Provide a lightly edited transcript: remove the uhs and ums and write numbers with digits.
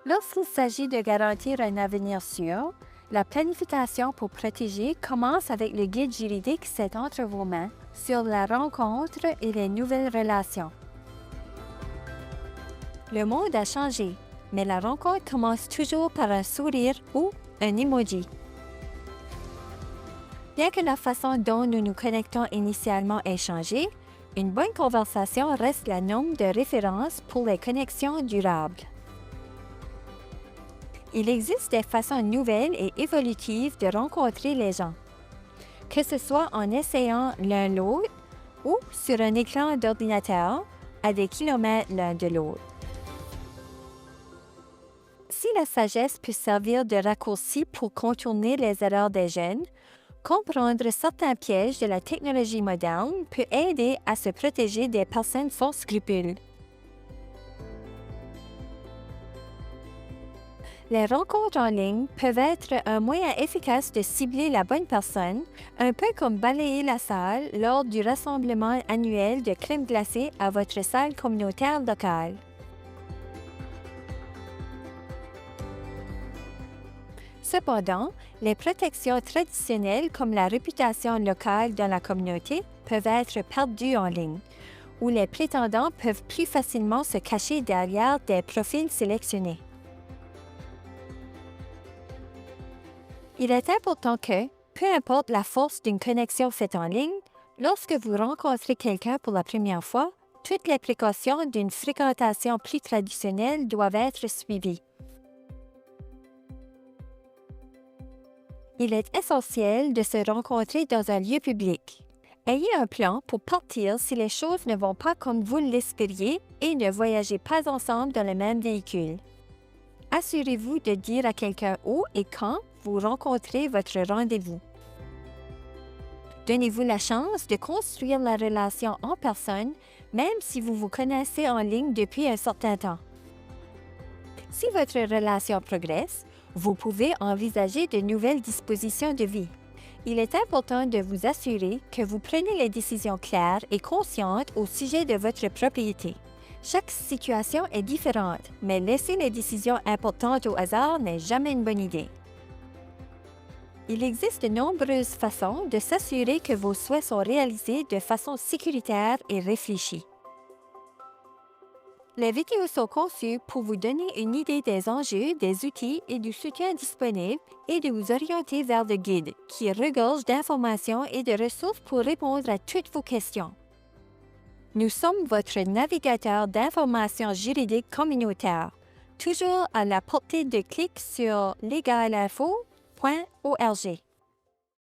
Lorsqu'il s'agit de garantir un avenir sûr, la planification pour protéger commence avec le guide juridique C'est entre vos mains sur la rencontre et les nouvelles relations. Le monde a changé, mais la rencontre commence toujours par un sourire ou un emoji. Bien que la façon dont nous nous connectons initialement ait changé, une bonne conversation reste la norme de référence pour les connexions durables. Il existe des façons nouvelles et évolutives de rencontrer les gens, que ce soit en essayant l'un l'autre ou sur un écran d'ordinateur à des kilomètres l'un de l'autre. Si la sagesse peut servir de raccourci pour contourner les erreurs des jeunes, comprendre certains pièges de la technologie moderne peut aider à se protéger des personnes sans scrupules. Les rencontres en ligne peuvent être un moyen efficace de cibler la bonne personne, un peu comme balayer la salle lors du rassemblement annuel de crème glacée à votre salle communautaire locale. Cependant, les protections traditionnelles comme la réputation locale dans la communauté peuvent être perdues en ligne, où les prétendants peuvent plus facilement se cacher derrière des profils sélectionnés. Il est important que, peu importe la force d'une connexion faite en ligne, lorsque vous rencontrez quelqu'un pour la première fois, toutes les précautions d'une fréquentation plus traditionnelle doivent être suivies. Il est essentiel de se rencontrer dans un lieu public. Ayez un plan pour partir si les choses ne vont pas comme vous l'espériez et ne voyagez pas ensemble dans le même véhicule. Assurez-vous de dire à quelqu'un où et quand vous rencontrez votre rendez-vous. Donnez-vous la chance de construire la relation en personne, même si vous vous connaissez en ligne depuis un certain temps. Si votre relation progresse, vous pouvez envisager de nouvelles dispositions de vie. Il est important de vous assurer que vous prenez les décisions claires et conscientes au sujet de votre propriété. Chaque situation est différente, mais laisser les décisions importantes au hasard n'est jamais une bonne idée. Il existe de nombreuses façons de s'assurer que vos souhaits sont réalisés de façon sécuritaire et réfléchie. Les vidéos sont conçues pour vous donner une idée des enjeux, des outils et du soutien disponibles et de vous orienter vers le guide qui regorge d'informations et de ressources pour répondre à toutes vos questions. Nous sommes votre navigateur d'informations juridiques communautaires, toujours à la portée de clic sur legalinfo.org.